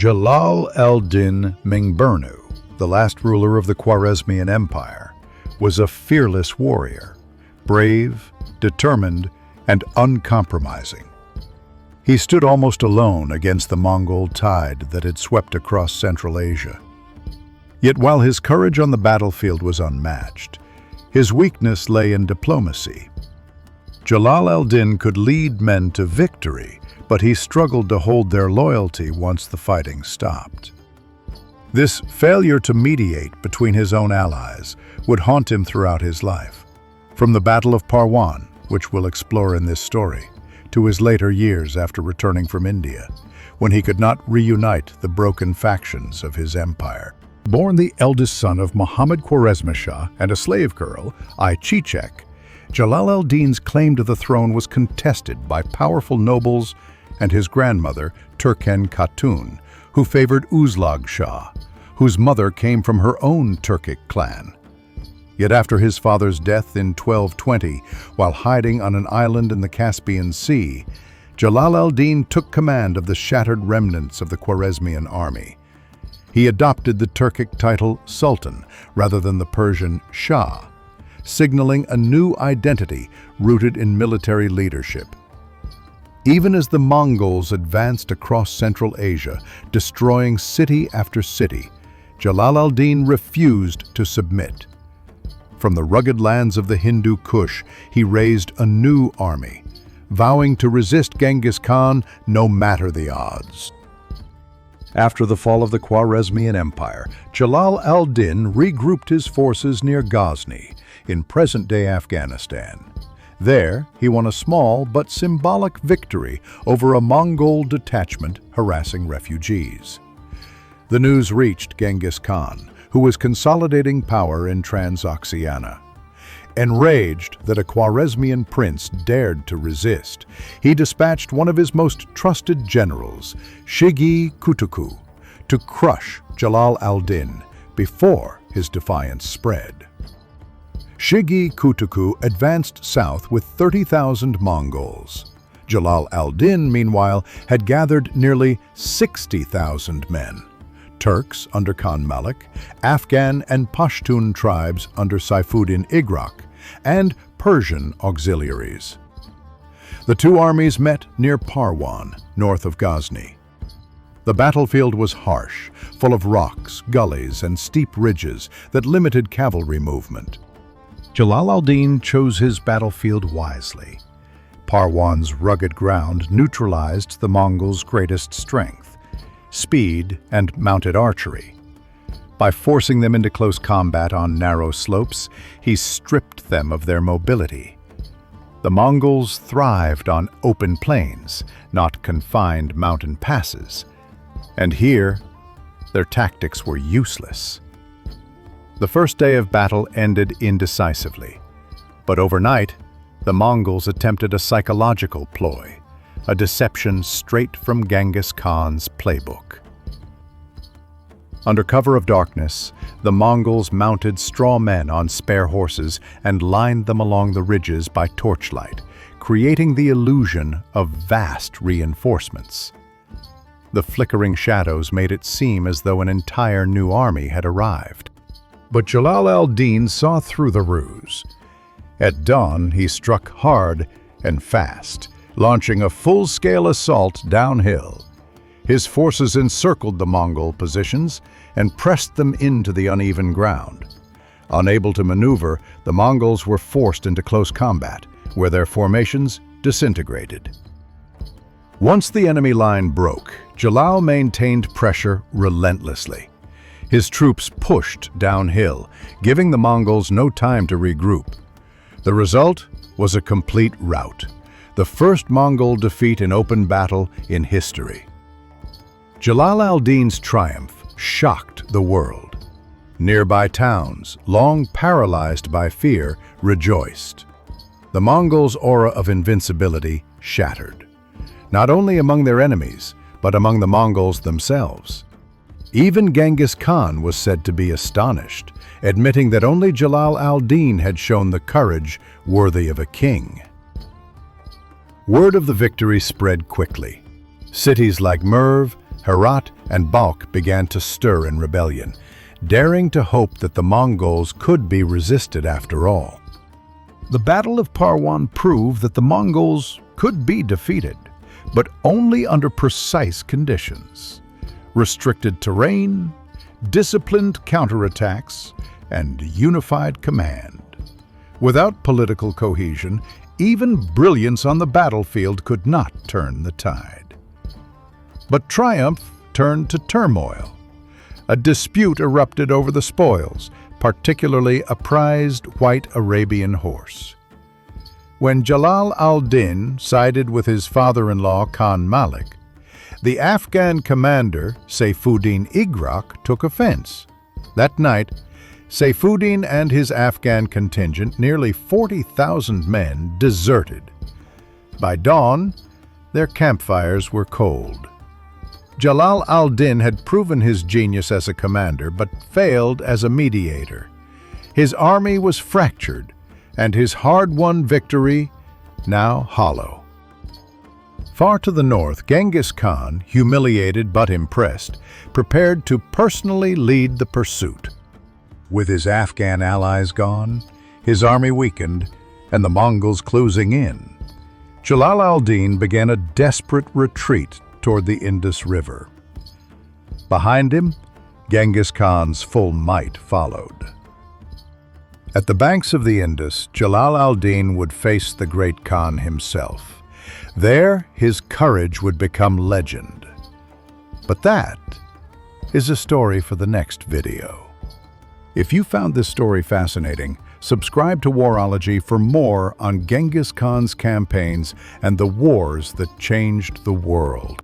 Jalal al-Din Mingburnu, the last ruler of the Khwarezmian Empire, was a fearless warrior, brave, determined, and uncompromising. He stood almost alone against the Mongol tide that had swept across Central Asia. Yet while his courage on the battlefield was unmatched, his weakness lay in diplomacy. Jalal al-Din could lead men to victory, but he struggled to hold their loyalty once the fighting stopped. This failure to mediate between his own allies would haunt him throughout his life. From the Battle of Parwan, which we'll explore in this story, to his later years after returning from India, when he could not reunite the broken factions of his empire. Born the eldest son of Muhammad Khwarezmshah and a slave girl, Chichek, Jalal al-Din's claim to the throne was contested by powerful nobles and his grandmother, Turken Khatun, who favored Uzlag Shah, whose mother came from her own Turkic clan. Yet after his father's death in 1220, while hiding on an island in the Caspian Sea, Jalal al-Din took command of the shattered remnants of the Khwarezmian army. He adopted the Turkic title Sultan rather than the Persian Shah, signaling a new identity rooted in military leadership. Even as the Mongols advanced across Central Asia, destroying city after city, Jalal al-Din refused to submit. From the rugged lands of the Hindu Kush, he raised a new army, vowing to resist Genghis Khan no matter the odds. After the fall of the Khwarezmian Empire, Jalal al-Din regrouped his forces near Ghazni, in present-day Afghanistan. There, he won a small but symbolic victory over a Mongol detachment harassing refugees. The news reached Genghis Khan, who was consolidating power in Transoxiana. Enraged that a Khwarezmian prince dared to resist, he dispatched one of his most trusted generals, Shigi Kutuku, to crush Jalal al-Din before his defiance spread. Shigi Kutuku advanced south with 30,000 Mongols. Jalal al-Din, meanwhile, had gathered nearly 60,000 men. Turks under Khan Malik, Afghan and Pashtun tribes under Saifuddin Igrak, and Persian auxiliaries. The two armies met near Parwan, north of Ghazni. The battlefield was harsh, full of rocks, gullies, and steep ridges that limited cavalry movement. Jalal al-Din chose his battlefield wisely. Parwan's rugged ground neutralized the Mongols' greatest strength: speed and mounted archery. By forcing them into close combat on narrow slopes, he stripped them of their mobility. The Mongols thrived on open plains, not confined mountain passes. And here, their tactics were useless. The first day of battle ended indecisively, but overnight, the Mongols attempted a psychological ploy, a deception straight from Genghis Khan's playbook. Under cover of darkness, the Mongols mounted straw men on spare horses and lined them along the ridges by torchlight, creating the illusion of vast reinforcements. The flickering shadows made it seem as though an entire new army had arrived. But Jalal al-Din saw through the ruse. At dawn, he struck hard and fast, launching a full-scale assault downhill. His forces encircled the Mongol positions and pressed them into the uneven ground. Unable to maneuver, the Mongols were forced into close combat, where their formations disintegrated. Once the enemy line broke, Jalal maintained pressure relentlessly. His troops pushed downhill, giving the Mongols no time to regroup. The result was a complete rout, the first Mongol defeat in open battle in history. Jalal al-Din's triumph shocked the world. Nearby towns, long paralyzed by fear, rejoiced. The Mongols' aura of invincibility shattered, not only among their enemies, but among the Mongols themselves. Even Genghis Khan was said to be astonished, admitting that only Jalal al-Din had shown the courage worthy of a king. Word of the victory spread quickly. Cities like Merv, Herat and Balkh began to stir in rebellion, daring to hope that the Mongols could be resisted after all. The Battle of Parwan proved that the Mongols could be defeated, but only under precise conditions: restricted terrain, disciplined counterattacks, and unified command. Without political cohesion, even brilliance on the battlefield could not turn the tide. But triumph turned to turmoil. A dispute erupted over the spoils, particularly a prized white Arabian horse. When Jalal al-Din sided with his father-in-law Khan Malik, the Afghan commander Saifuddin Igrak took offense. That night, Saifuddin and his Afghan contingent, nearly 40,000 men, deserted. By dawn, their campfires were cold. Jalal al-Din had proven his genius as a commander, but failed as a mediator. His army was fractured, and his hard-won victory now hollow. Far to the north, Genghis Khan, humiliated but impressed, prepared to personally lead the pursuit. With his Afghan allies gone, his army weakened, and the Mongols closing in, Jalal al-Din began a desperate retreat toward the Indus River. Behind him, Genghis Khan's full might followed. At the banks of the Indus, Jalal al-Din would face the great Khan himself. There, his courage would become legend. But that is a story for the next video. If you found this story fascinating, subscribe to Warology for more on Genghis Khan's campaigns and the wars that changed the world.